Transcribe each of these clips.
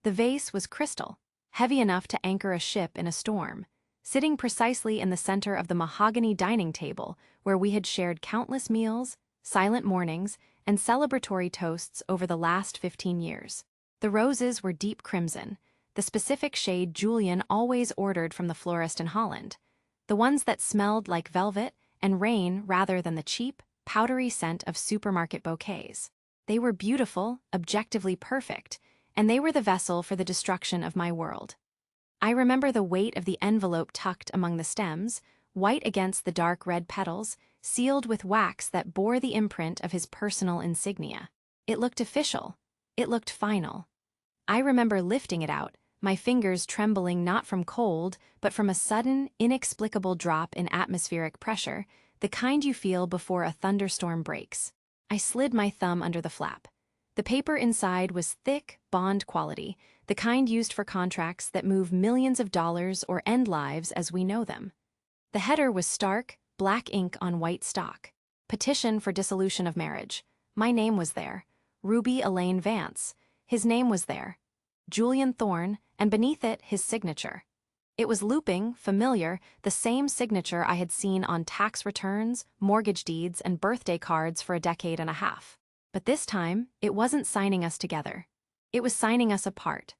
The vase was crystal, heavy enough to anchor a ship in a storm, sitting precisely in the center of the mahogany dining table where we had shared countless meals, silent mornings, and celebratory toasts over the last 15 years. The roses were deep crimson, the specific shade Julian always ordered from the florist in Holland, the ones that smelled like velvet and rain rather than the cheap, powdery scent of supermarket bouquets. They were beautiful, objectively perfect, and they were the vessel for the destruction of my world. I remember the weight of the envelope tucked among the stems, white against the dark red petals, sealed with wax that bore the imprint of his personal insignia. It looked official. It looked final. I remember lifting it out, my fingers trembling not from cold, but from a sudden, inexplicable drop in atmospheric pressure, the kind you feel before a thunderstorm breaks. I slid my thumb under the flap. The paper inside was thick, bond quality, the kind used for contracts that move millions of dollars or end lives as we know them. The header was stark, black ink on white stock. Petition for dissolution of marriage. My name was there. Ruby Elaine Vance. His name was there. Julian Thorne, and beneath it, his signature. It was looping, familiar, the same signature I had seen on tax returns, mortgage deeds, and birthday cards for a decade and a half. But this time, it wasn't signing us together. It was signing us apart.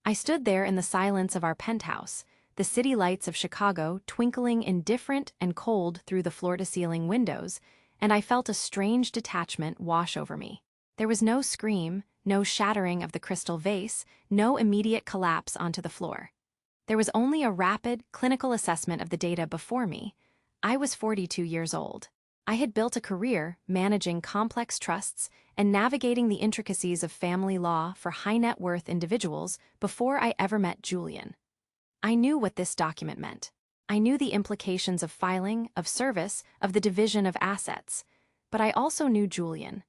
I stood there in the silence of our penthouse, the city lights of Chicago twinkling indifferent and cold through the floor-to-ceiling windows, and I felt a strange detachment wash over me. There was no scream, no shattering of the crystal vase, no immediate collapse onto the floor. There was only a rapid, clinical assessment of the data before me. I was 42 years old. I had built a career managing complex trusts and navigating the intricacies of family law for high-net-worth individuals before I ever met Julian. I knew what this document meant. I knew the implications of filing, of service, of the division of assets. But I also knew Julian.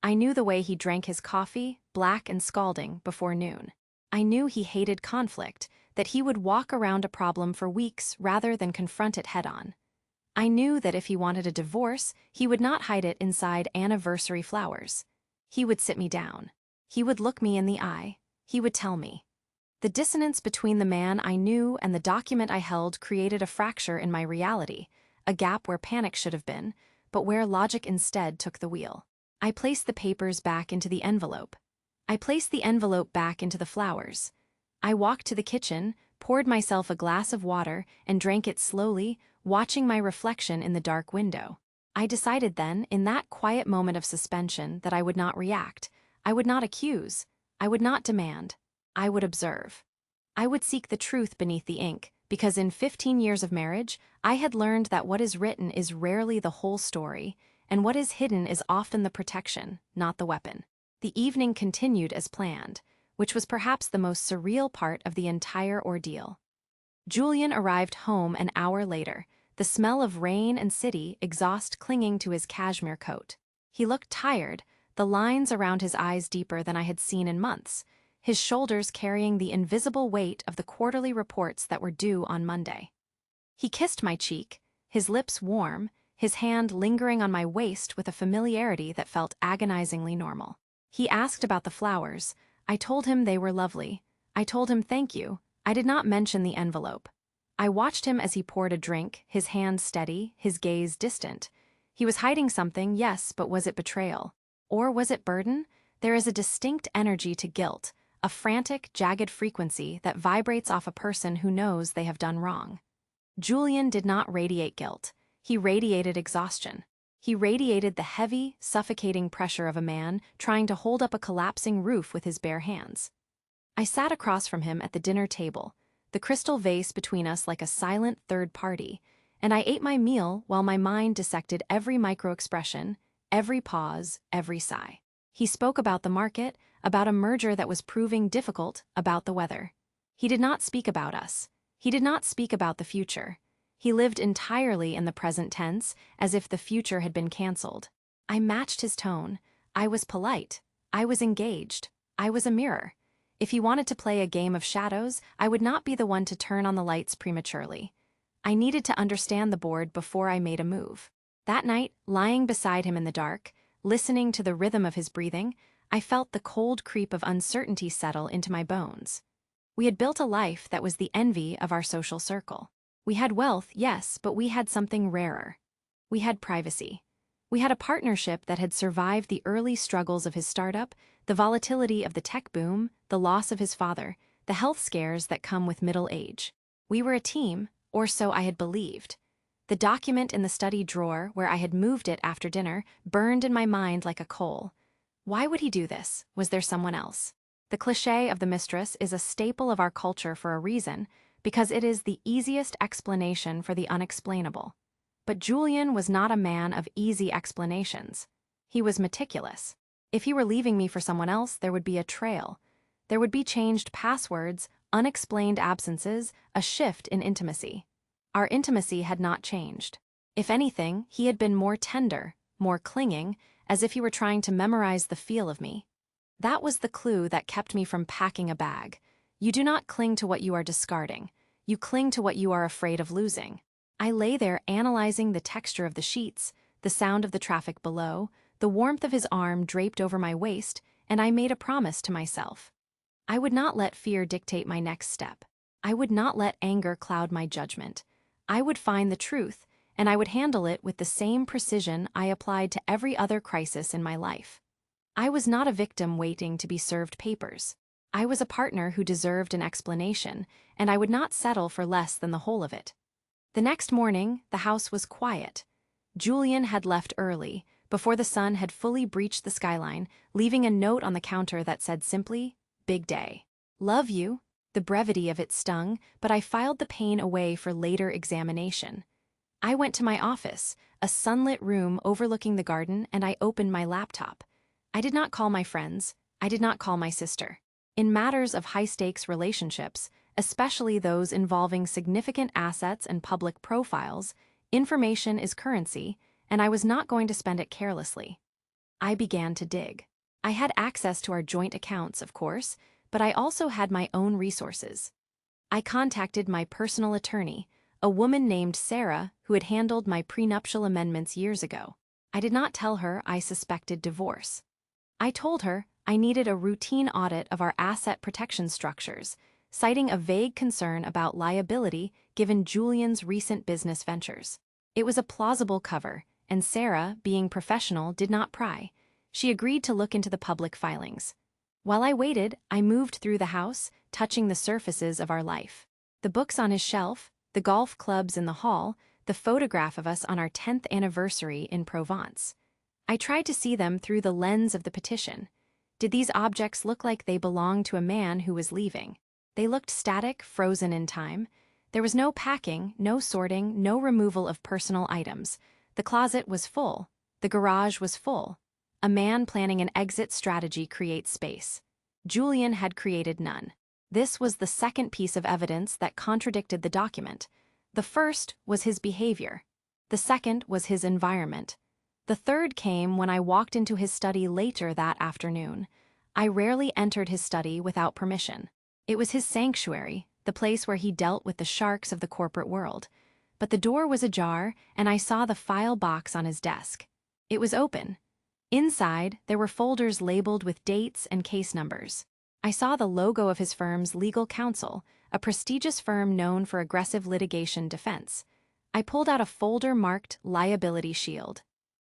I knew the way he drank his coffee, black and scalding, before noon. I knew he hated conflict, that he would walk around a problem for weeks rather than confront it head-on. I knew that if he wanted a divorce, he would not hide it inside anniversary flowers. He would sit me down. He would look me in the eye. He would tell me. The dissonance between the man I knew and the document I held created a fracture in my reality, a gap where panic should have been, but where logic instead took the wheel. I placed the papers back into the envelope. I placed the envelope back into the flowers. I walked to the kitchen, poured myself a glass of water, and drank it slowly, watching my reflection in the dark window. I decided then, in that quiet moment of suspension, that I would not react. I would not accuse. I would not demand. I would observe. I would seek the truth beneath the ink, because in 15 years of marriage, I had learned that what is written is rarely the whole story, and what is hidden is often the protection, not the weapon. The evening continued as planned, which was perhaps the most surreal part of the entire ordeal. Julian arrived home an hour later, the smell of rain and city exhaust clinging to his cashmere coat. He looked tired, the lines around his eyes deeper than I had seen in months, his shoulders carrying the invisible weight of the quarterly reports that were due on Monday. He kissed my cheek, his lips warm, his hand lingering on my waist with a familiarity that felt agonizingly normal. He asked about the flowers. I told him they were lovely. I told him thank you. I did not mention the envelope. I watched him as he poured a drink, his hand steady, his gaze distant. He was hiding something, yes, but was it betrayal? Or was it burden? There is a distinct energy to guilt, a frantic, jagged frequency that vibrates off a person who knows they have done wrong. Julian did not radiate guilt. He radiated exhaustion. He radiated the heavy, suffocating pressure of a man trying to hold up a collapsing roof with his bare hands. I sat across from him at the dinner table, the crystal vase between us like a silent third party, and I ate my meal while my mind dissected every micro-expression, every pause, every sigh. He spoke about the market, about a merger that was proving difficult, about the weather. He did not speak about us. He did not speak about the future. He lived entirely in the present tense, as if the future had been cancelled. I matched his tone. I was polite. I was engaged. I was a mirror. If he wanted to play a game of shadows, I would not be the one to turn on the lights prematurely. I needed to understand the board before I made a move. That night, lying beside him in the dark, listening to the rhythm of his breathing, I felt the cold creep of uncertainty settle into my bones. We had built a life that was the envy of our social circle. We had wealth, yes, but we had something rarer. We had privacy. We had a partnership that had survived the early struggles of his startup, the volatility of the tech boom, the loss of his father, the health scares that come with middle age. We were a team, or so I had believed. The document in the study drawer where I had moved it after dinner burned in my mind like a coal. Why would he do this? Was there someone else? The cliché of the mistress is a staple of our culture for a reason, because it is the easiest explanation for the unexplainable. But Julian was not a man of easy explanations. He was meticulous. If he were leaving me for someone else, there would be a trail. There would be changed passwords, unexplained absences, a shift in intimacy. Our intimacy had not changed. If anything, he had been more tender, more clinging, as if he were trying to memorize the feel of me. That was the clue that kept me from packing a bag. You do not cling to what you are discarding. You cling to what you are afraid of losing. I lay there analyzing the texture of the sheets, the sound of the traffic below, the warmth of his arm draped over my waist, and I made a promise to myself. I would not let fear dictate my next step. I would not let anger cloud my judgment. I would find the truth, and I would handle it with the same precision I applied to every other crisis in my life. I was not a victim waiting to be served papers. I was a partner who deserved an explanation, and I would not settle for less than the whole of it. The next morning, the house was quiet. Julian had left early, before the sun had fully breached the skyline, leaving a note on the counter that said simply, "Big day. Love you." The brevity of it stung, but I filed the pain away for later examination. I went to my office, a sunlit room overlooking the garden, and I opened my laptop. I did not call my friends. I did not call my sister. In matters of high-stakes relationships, especially those involving significant assets and public profiles, information is currency, and I was not going to spend it carelessly. I began to dig. I had access to our joint accounts, of course, but I also had my own resources. I contacted my personal attorney, a woman named Sarah who had handled my prenuptial amendments years ago. I did not tell her I suspected divorce. I told her I needed a routine audit of our asset protection structures, citing a vague concern about liability given Julian's recent business ventures. It was a plausible cover, and Sarah, being professional, did not pry. She agreed to look into the public filings. While I waited, I moved through the house, touching the surfaces of our life. The books on his shelf, the golf clubs in the hall, the photograph of us on our 10th anniversary in Provence. I tried to see them through the lens of the petition. Did these objects look like they belonged to a man who was leaving? They looked static, frozen in time. There was no packing, no sorting, no removal of personal items. The closet was full. The garage was full. A man planning an exit strategy creates space. Julian had created none. This was the second piece of evidence that contradicted the document. The first was his behavior. The second was his environment. The third came when I walked into his study later that afternoon. I rarely entered his study without permission. It was his sanctuary, the place where he dealt with the sharks of the corporate world. But the door was ajar, and I saw the file box on his desk. It was open. Inside, there were folders labeled with dates and case numbers. I saw the logo of his firm's legal counsel, a prestigious firm known for aggressive litigation defense. I pulled out a folder marked Liability Shield.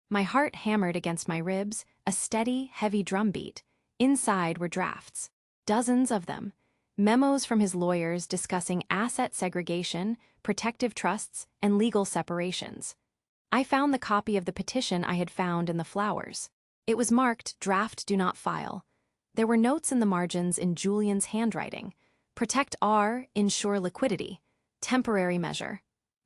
My heart hammered against my ribs, a steady, heavy drumbeat. Inside were drafts. Dozens of them. Memos from his lawyers discussing asset segregation, protective trusts, and legal separations. I found the copy of the petition I had found in the flowers. It was marked Draft Do Not File. There were notes in the margins in Julian's handwriting. Protect R, ensure liquidity. Temporary measure.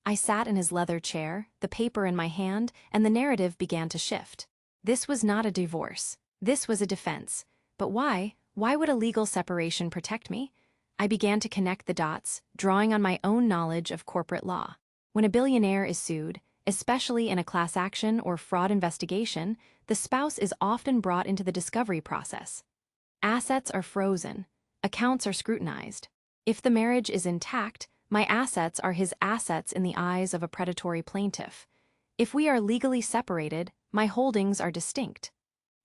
I sat in his leather chair, the paper in my hand, and the narrative began to shift. This was not a divorce. This was a defense. But why? Why would a legal separation protect me? I began to connect the dots, drawing on my own knowledge of corporate law. When a billionaire is sued, especially in a class action or fraud investigation, the spouse is often brought into the discovery process. Assets are frozen. Accounts are scrutinized. If the marriage is intact, my assets are his assets in the eyes of a predatory plaintiff. If we are legally separated, my holdings are distinct.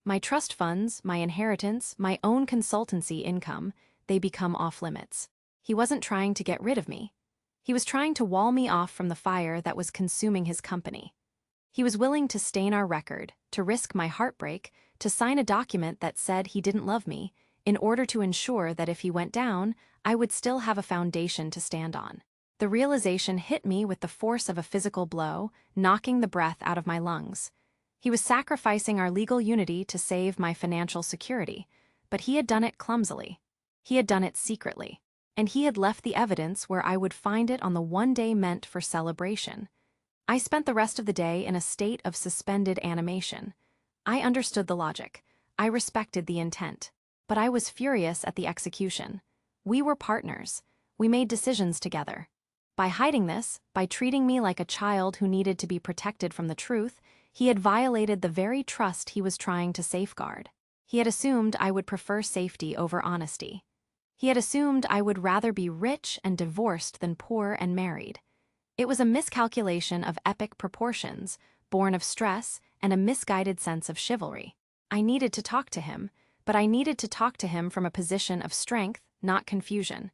My trust funds, my inheritance, my own consultancy income, they become off-limits. He wasn't trying to get rid of me. He was trying to wall me off from the fire that was consuming his company. He was willing to stain our record, to risk my heartbreak, to sign a document that said he didn't love me, in order to ensure that if he went down, I would still have a foundation to stand on. The realization hit me with the force of a physical blow, knocking the breath out of my lungs. He was sacrificing our legal unity to save my financial security, but he had done it clumsily. He had done it secretly, and he had left the evidence where I would find it on the one day meant for celebration. I spent the rest of the day in a state of suspended animation. I understood the logic. I respected the intent. But I was furious at the execution. We were partners. We made decisions together. By hiding this, by treating me like a child who needed to be protected from the truth, he had violated the very trust he was trying to safeguard. He had assumed I would prefer safety over honesty. He had assumed I would rather be rich and divorced than poor and married. It was a miscalculation of epic proportions, born of stress and a misguided sense of chivalry. I needed to talk to him, but I needed to talk to him from a position of strength, not confusion.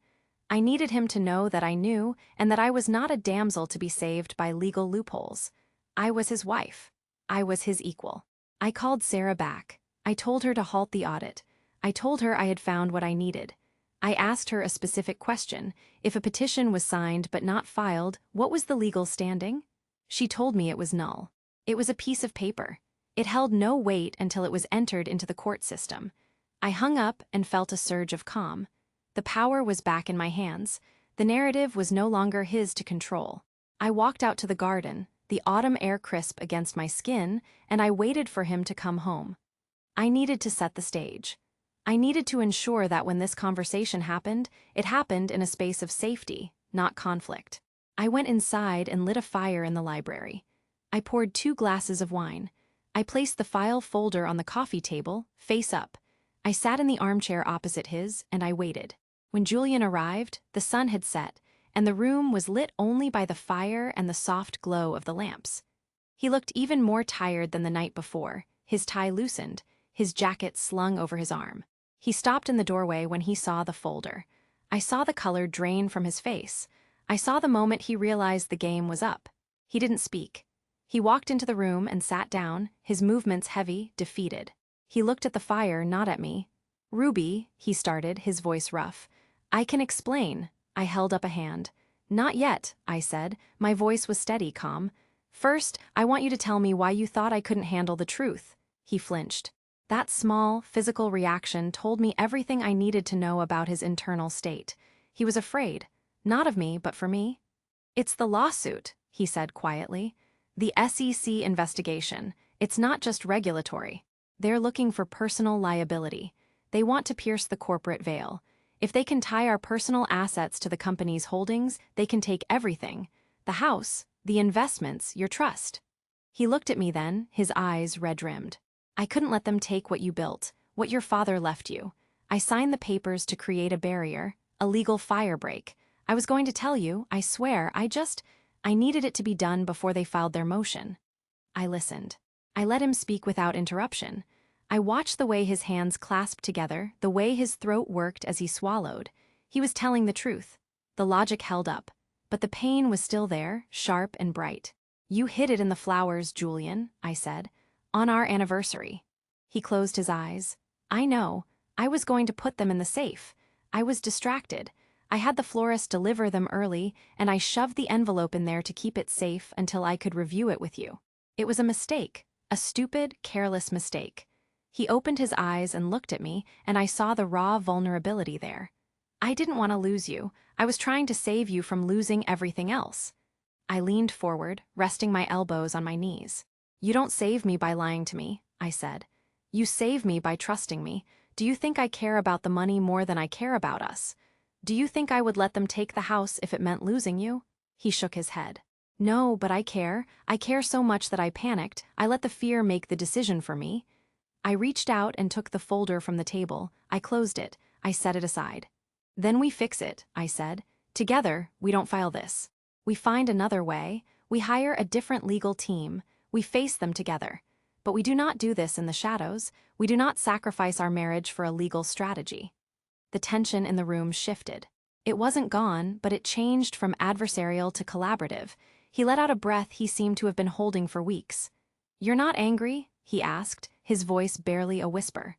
I needed him to know that I knew and that I was not a damsel to be saved by legal loopholes. I was his wife. I was his equal. I called Sarah back. I told her to halt the audit. I told her I had found what I needed. I asked her a specific question. If a petition was signed but not filed, what was the legal standing? She told me it was null. It was a piece of paper. It held no weight until it was entered into the court system. I hung up and felt a surge of calm. The power was back in my hands. The narrative was no longer his to control. I walked out to the garden, the autumn air crisp against my skin, and I waited for him to come home. I needed to set the stage. I needed to ensure that when this conversation happened, it happened in a space of safety, not conflict. I went inside and lit a fire in the library. I poured 2 glasses of wine. I placed the file folder on the coffee table, face up. I sat in the armchair opposite his, and I waited. When Julian arrived, the sun had set, and the room was lit only by the fire and the soft glow of the lamps. He looked even more tired than the night before, his tie loosened, his jacket slung over his arm. He stopped in the doorway when he saw the folder. I saw the color drain from his face. I saw the moment he realized the game was up. He didn't speak. He walked into the room and sat down, his movements heavy, defeated. He looked at the fire, not at me. "Ruby," he started, his voice rough. "I can explain." I held up a hand. "Not yet," I said. My voice was steady, calm. "First, I want you to tell me why you thought I couldn't handle the truth." He flinched. That small, physical reaction told me everything I needed to know about his internal state. He was afraid, not of me, but for me. "It's the lawsuit," he said quietly. "The SEC investigation. It's not just regulatory. They're looking for personal liability. They want to pierce the corporate veil. If they can tie our personal assets to the company's holdings, they can take everything. The house, the investments, your trust." He looked at me then, his eyes red-rimmed. "I couldn't let them take what you built, what your father left you. I signed the papers to create a barrier, a legal firebreak. I was going to tell you, I swear, I needed it to be done before they filed their motion." I listened. I let him speak without interruption. I watched the way his hands clasped together, the way his throat worked as he swallowed. He was telling the truth. The logic held up. But the pain was still there, sharp and bright. "You hid it in the flowers, Julian," I said. "On our anniversary." He closed his eyes. "I know. I was going to put them in the safe. I was distracted. I had the florist deliver them early, and I shoved the envelope in there to keep it safe until I could review it with you. It was a mistake, a stupid, careless mistake." He opened his eyes and looked at me, and I saw the raw vulnerability there. "I didn't want to lose you. I was trying to save you from losing everything else." I leaned forward, resting my elbows on my knees. "You don't save me by lying to me," I said. "You save me by trusting me. Do you think I care about the money more than I care about us? Do you think I would let them take the house if it meant losing you?" He shook his head. "No, but I care. I care so much that I panicked. I let the fear make the decision for me." I reached out and took the folder from the table. I closed it. I set it aside. "Then we fix it," I said. "Together, we don't file this. We find another way. We hire a different legal team. We face them together. But we do not do this in the shadows. We do not sacrifice our marriage for a legal strategy. The tension in the room shifted. It wasn't gone, but it changed from adversarial to collaborative. He let out a breath he seemed to have been holding for weeks. "You're not angry?" he asked, his voice barely a whisper.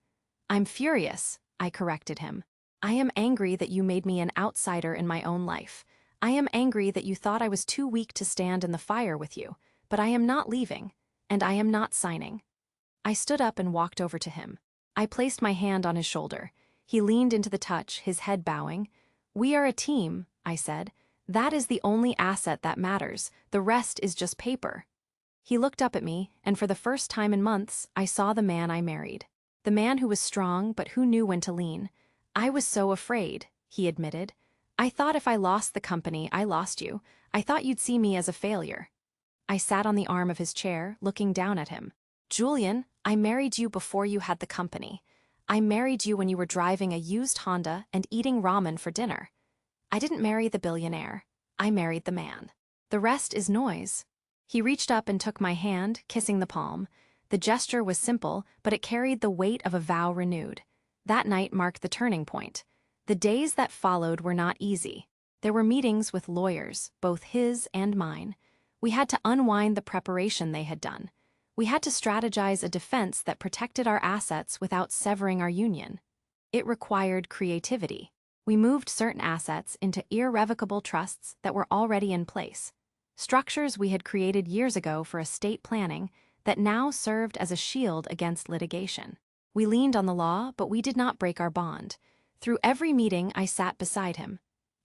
"I'm furious," I corrected him. "I am angry that you made me an outsider in my own life. I am angry that you thought I was too weak to stand in the fire with you, but I am not leaving, and I am not signing." I stood up and walked over to him. I placed my hand on his shoulder. He leaned into the touch, his head bowing. "We are a team," I said. "That is the only asset that matters. The rest is just paper." He looked up at me, and for the first time in months, I saw the man I married. The man who was strong, but who knew when to lean. "I was so afraid," he admitted. "I thought if I lost the company, I lost you. I thought you'd see me as a failure." I sat on the arm of his chair, looking down at him. "Julian, I married you before you had the company. I married you when you were driving a used Honda and eating ramen for dinner. I didn't marry the billionaire. I married the man. The rest is noise." He reached up and took my hand, kissing the palm. The gesture was simple, but it carried the weight of a vow renewed. That night marked the turning point. The days that followed were not easy. There were meetings with lawyers, both his and mine. We had to unwind the preparation they had done. We had to strategize a defense that protected our assets without severing our union. It required creativity. We moved certain assets into irrevocable trusts that were already in place. Structures we had created years ago for estate planning that now served as a shield against litigation. We leaned on the law, but we did not break our bond. Through every meeting, I sat beside him.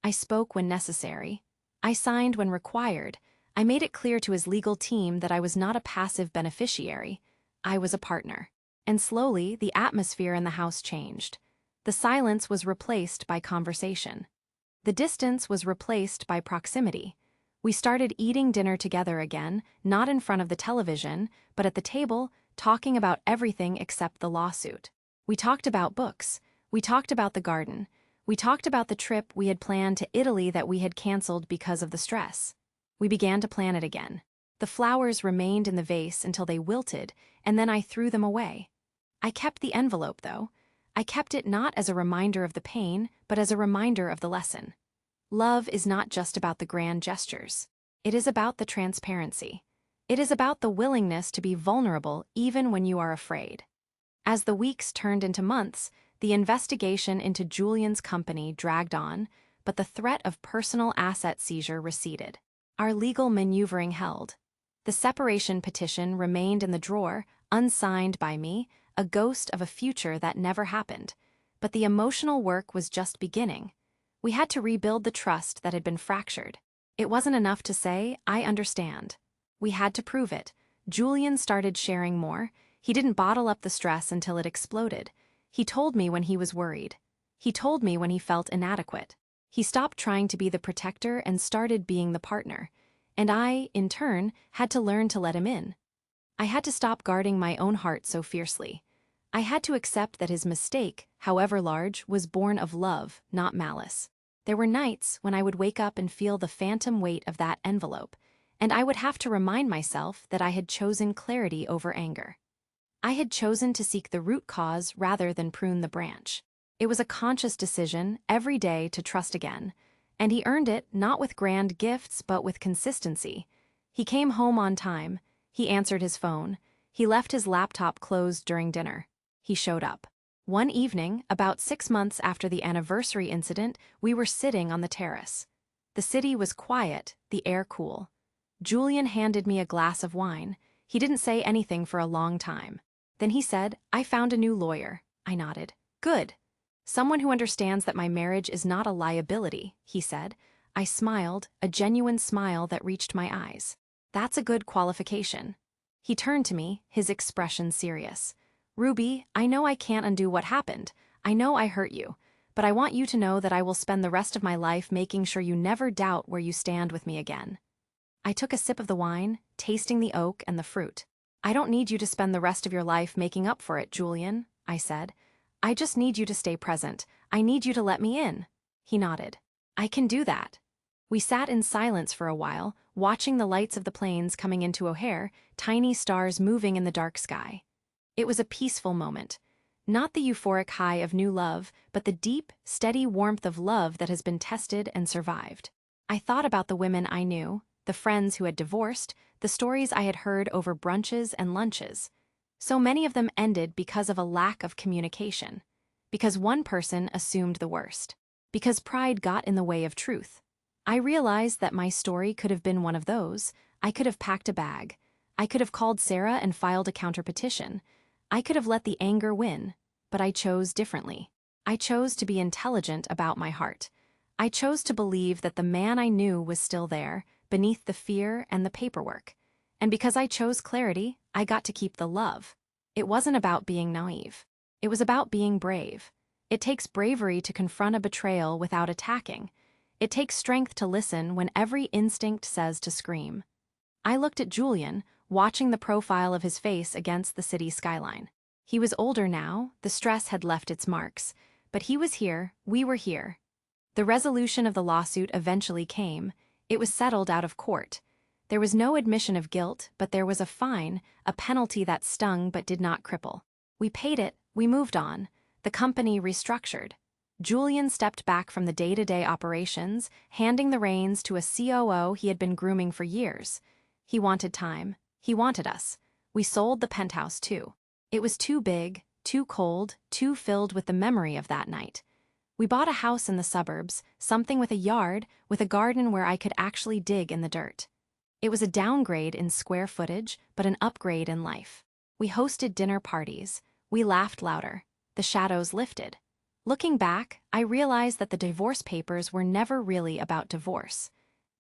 I spoke when necessary. I signed when required. I made it clear to his legal team that I was not a passive beneficiary. I was a partner. And slowly, the atmosphere in the house changed. The silence was replaced by conversation. The distance was replaced by proximity. We started eating dinner together again, not in front of the television, but at the table, talking about everything except the lawsuit. We talked about books. We talked about the garden. We talked about the trip we had planned to Italy that we had canceled because of the stress. We began to plan it again. The flowers remained in the vase until they wilted, and then I threw them away. I kept the envelope, though. I kept it not as a reminder of the pain, but as a reminder of the lesson. Love is not just about the grand gestures. It is about the transparency. It is about the willingness to be vulnerable even when you are afraid. As the weeks turned into months, the investigation into Julian's company dragged on, but the threat of personal asset seizure receded. Our legal maneuvering held. The separation petition remained in the drawer, unsigned by me, a ghost of a future that never happened. But the emotional work was just beginning. We had to rebuild the trust that had been fractured. It wasn't enough to say, "I understand." We had to prove it. Julian started sharing more. He didn't bottle up the stress until it exploded. He told me when he was worried. He told me when he felt inadequate. He stopped trying to be the protector and started being the partner. And I, in turn, had to learn to let him in. I had to stop guarding my own heart so fiercely. I had to accept that his mistake, however large, was born of love, not malice. There were nights when I would wake up and feel the phantom weight of that envelope, and I would have to remind myself that I had chosen clarity over anger. I had chosen to seek the root cause rather than prune the branch. It was a conscious decision every day to trust again, and he earned it not with grand gifts but with consistency. He came home on time. He answered his phone. He left his laptop closed during dinner. He showed up. One evening, about 6 months after the anniversary incident, we were sitting on the terrace. The city was quiet, the air cool. Julian handed me a glass of wine. He didn't say anything for a long time. Then he said, "I found a new lawyer." I nodded. "Good. Someone who understands that my marriage is not a liability," he said. I smiled, a genuine smile that reached my eyes. "That's a good qualification." He turned to me, his expression serious. "Ruby, I know I can't undo what happened. I know I hurt you. But I want you to know that I will spend the rest of my life making sure you never doubt where you stand with me again." I took a sip of the wine, tasting the oak and the fruit. "I don't need you to spend the rest of your life making up for it, Julian," I said. "I just need you to stay present. I need you to let me in." He nodded. "I can do that." We sat in silence for a while, watching the lights of the planes coming into O'Hare, tiny stars moving in the dark sky. It was a peaceful moment. Not the euphoric high of new love, but the deep, steady warmth of love that has been tested and survived. I thought about the women I knew, the friends who had divorced, the stories I had heard over brunches and lunches. So many of them ended because of a lack of communication. Because one person assumed the worst. Because pride got in the way of truth. I realized that my story could have been one of those. I could have packed a bag. I could have called Sarah and filed a counterpetition. I could have let the anger win, but I chose differently. I chose to be intelligent about my heart. I chose to believe that the man I knew was still there, beneath the fear and the paperwork. And because I chose clarity, I got to keep the love. It wasn't about being naive. It was about being brave. It takes bravery to confront a betrayal without attacking. It takes strength to listen when every instinct says to scream. I looked at Julian, watching the profile of his face against the city skyline. He was older now, the stress had left its marks. But he was here, we were here. The resolution of the lawsuit eventually came. It was settled out of court. There was no admission of guilt, but there was a fine, a penalty that stung but did not cripple. We paid it, we moved on. The company restructured. Julian stepped back from the day-to-day operations, handing the reins to a COO he had been grooming for years. He wanted time. He wanted us. We sold the penthouse too. It was too big, too cold, too filled with the memory of that night. We bought a house in the suburbs, something with a yard, with a garden where I could actually dig in the dirt. It was a downgrade in square footage, but an upgrade in life. We hosted dinner parties. We laughed louder. The shadows lifted. Looking back, I realized that the divorce papers were never really about divorce.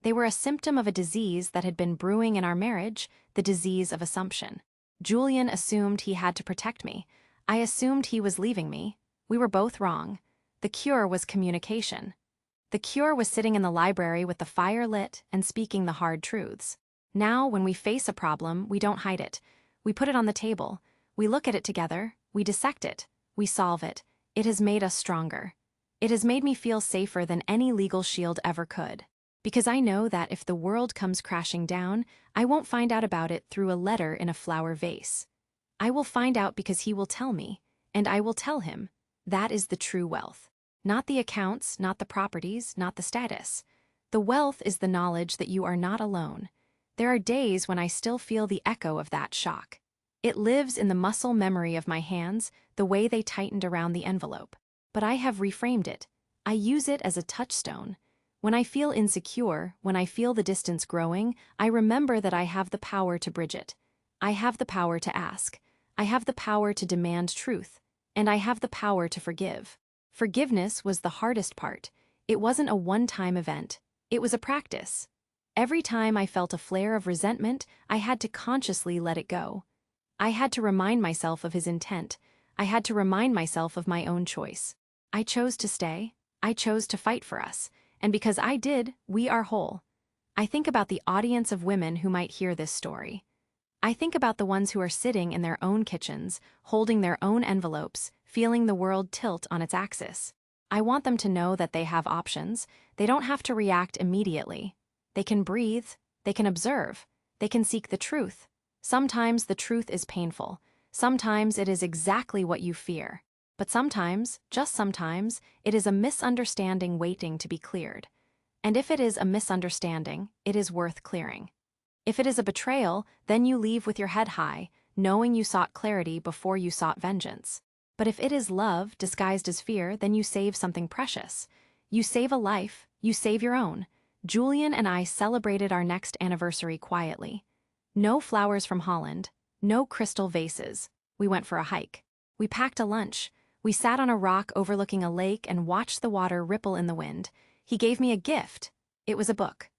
They were a symptom of a disease that had been brewing in our marriage, the disease of assumption. Julian assumed he had to protect me. I assumed he was leaving me. We were both wrong. The cure was communication. The cure was sitting in the library with the fire lit and speaking the hard truths. Now, when we face a problem, we don't hide it. We put it on the table. We look at it together. We dissect it. We solve it. It has made us stronger. It has made me feel safer than any legal shield ever could. Because I know that if the world comes crashing down, I won't find out about it through a letter in a flower vase. I will find out because he will tell me, and I will tell him. That is the true wealth. Not the accounts, not the properties, not the status. The wealth is the knowledge that you are not alone. There are days when I still feel the echo of that shock. It lives in the muscle memory of my hands, the way they tightened around the envelope. But I have reframed it. I use it as a touchstone. When I feel insecure, when I feel the distance growing, I remember that I have the power to bridge it. I have the power to ask. I have the power to demand truth. And I have the power to forgive. Forgiveness was the hardest part. It wasn't a one-time event. It was a practice. Every time I felt a flare of resentment, I had to consciously let it go. I had to remind myself of his intent. I had to remind myself of my own choice. I chose to stay. I chose to fight for us. And because I did, we are whole. I think about the audience of women who might hear this story. I think about the ones who are sitting in their own kitchens, holding their own envelopes, feeling the world tilt on its axis. I want them to know that they have options. They don't have to react immediately. They can breathe. They can observe. They can seek the truth. Sometimes the truth is painful. Sometimes it is exactly what you fear. But sometimes, just sometimes, it is a misunderstanding waiting to be cleared. And if it is a misunderstanding, it is worth clearing. If it is a betrayal, then you leave with your head high, knowing you sought clarity before you sought vengeance. But if it is love disguised as fear, then you save something precious. You save a life, you save your own. Julian and I celebrated our next anniversary quietly. No flowers from Holland, no crystal vases. We went for a hike. We packed a lunch. We sat on a rock overlooking a lake and watched the water ripple in the wind. He gave me a gift. It was a book.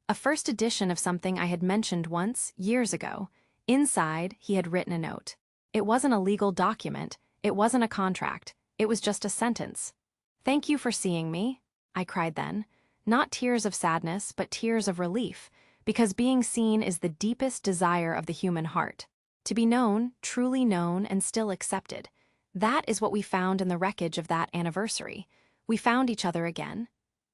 A first edition of something I had mentioned once, years ago. Inside, he had written a note. It wasn't a legal document. It wasn't a contract. It was just a sentence. "Thank you for seeing me," I cried then. Not tears of sadness, but tears of relief, because being seen is the deepest desire of the human heart. To be known, truly known, and still accepted. That is what we found in the wreckage of that anniversary. We found each other again.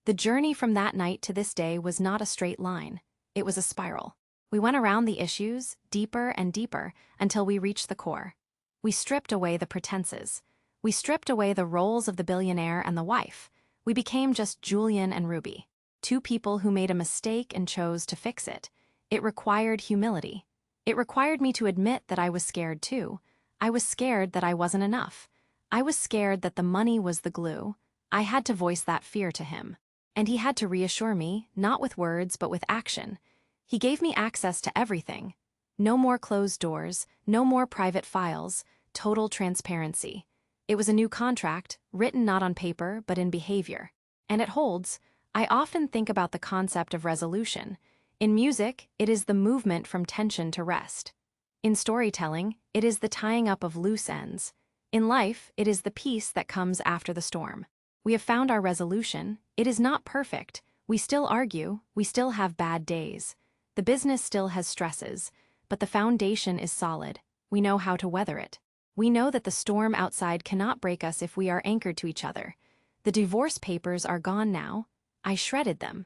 The journey from that night to this day was not a straight line. It was a spiral. We went around the issues, deeper and deeper, until we reached the core. We stripped away the pretenses. We stripped away the roles of the billionaire and the wife. We became just Julian and Ruby, two people who made a mistake and chose to fix it. It required humility. It required me to admit that I was scared too. I was scared that I wasn't enough. I was scared that the money was the glue. I had to voice that fear to him. And he had to reassure me, not with words but with action. He gave me access to everything. No more closed doors, no more private files, total transparency. It was a new contract, written not on paper but in behavior. And it holds. I often think about the concept of resolution. In music, it is the movement from tension to rest. In storytelling, it is the tying up of loose ends. In life, it is the peace that comes after the storm. We have found our resolution. It is not perfect. We still argue, we still have bad days. The business still has stresses, but the foundation is solid. We know how to weather it. We know that the storm outside cannot break us if we are anchored to each other. The divorce papers are gone now. I shredded them.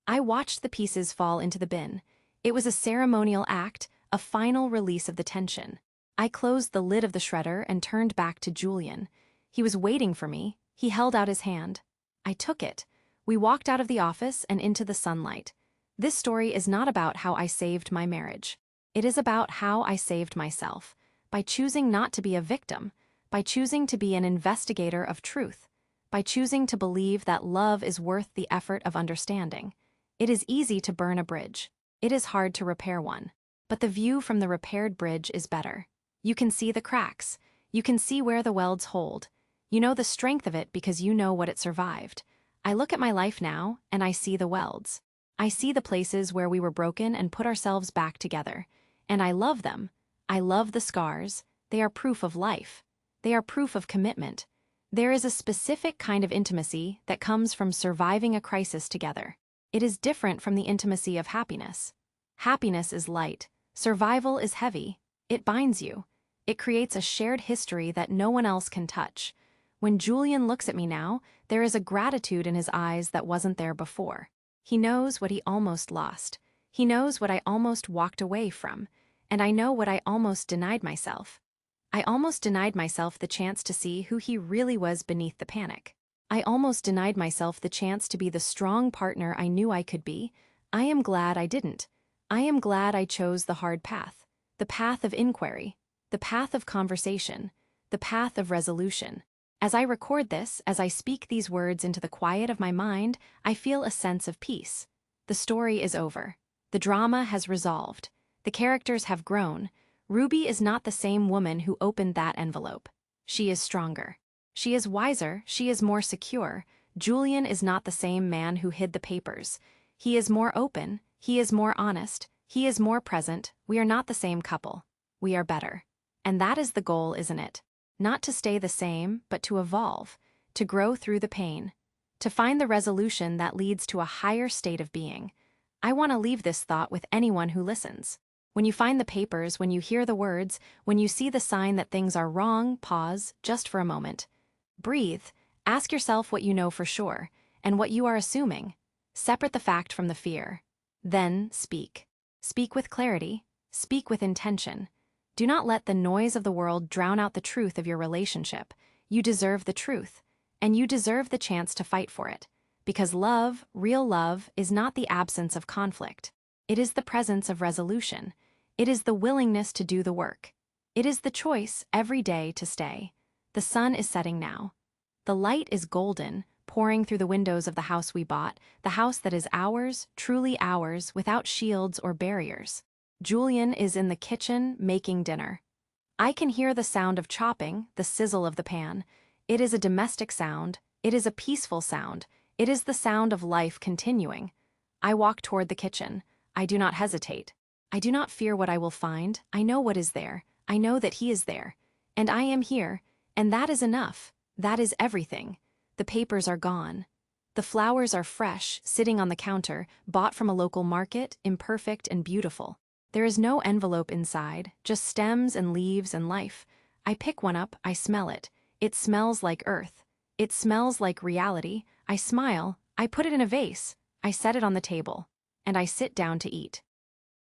I watched the pieces fall into the bin. It was a ceremonial act, a final release of the tension. I closed the lid of the shredder and turned back to Julian. He was waiting for me. He held out his hand. I took it. We walked out of the office and into the sunlight. This story is not about how I saved my marriage. It is about how I saved myself, by choosing not to be a victim, by choosing to be an investigator of truth, by choosing to believe that love is worth the effort of understanding. It is easy to burn a bridge. It is hard to repair one. But the view from the repaired bridge is better. You can see the cracks. You can see where the welds hold. You know the strength of it because you know what it survived. I look at my life now, and I see the welds. I see the places where we were broken and put ourselves back together. And I love them. I love the scars. They are proof of life. They are proof of commitment. There is a specific kind of intimacy that comes from surviving a crisis together. It is different from the intimacy of happiness. Happiness is light. Survival is heavy. It binds you. It creates a shared history that no one else can touch. When Julian looks at me now, there is a gratitude in his eyes that wasn't there before. He knows what he almost lost. He knows what I almost walked away from. And I know what I almost denied myself. I almost denied myself the chance to see who he really was beneath the panic. I almost denied myself the chance to be the strong partner I knew I could be. I am glad I didn't. I am glad I chose the hard path. The path of inquiry. The path of conversation. The path of resolution. As I record this, as I speak these words into the quiet of my mind, I feel a sense of peace. The story is over. The drama has resolved. The characters have grown. Ruby is not the same woman who opened that envelope. She is stronger. She is wiser. She is more secure. Julian is not the same man who hid the papers. He is more open. He is more honest. He is more present. We are not the same couple. We are better. And that is the goal, isn't it? Not to stay the same, but to evolve, to grow through the pain, to find the resolution that leads to a higher state of being. I want to leave this thought with anyone who listens. When you find the papers, when you hear the words, when you see the sign that things are wrong, pause, just for a moment. Breathe, ask yourself what you know for sure, and what you are assuming. Separate the fact from the fear. Then speak. Speak with clarity. Speak with intention. Do not let the noise of the world drown out the truth of your relationship. You deserve the truth, and you deserve the chance to fight for it. Because love, real love, is not the absence of conflict. It is the presence of resolution. It is the willingness to do the work. It is the choice every day to stay. The sun is setting now. The light is golden, pouring through the windows of the house we bought, the house that is ours, truly ours, without shields or barriers. Julian is in the kitchen making dinner. I can hear the sound of chopping, the sizzle of the pan. It is a domestic sound. It is a peaceful sound. It is the sound of life continuing. I walk toward the kitchen. I do not hesitate. I do not fear what I will find. I know what is there. I know that he is there. And I am here. And that is enough. That is everything. The papers are gone. The flowers are fresh, sitting on the counter, bought from a local market, imperfect and beautiful. There is no envelope inside, just stems and leaves and life. I pick one up, I smell it. It smells like earth. It smells like reality. I smile. I put it in a vase. I set it on the table. and I sit down to eat.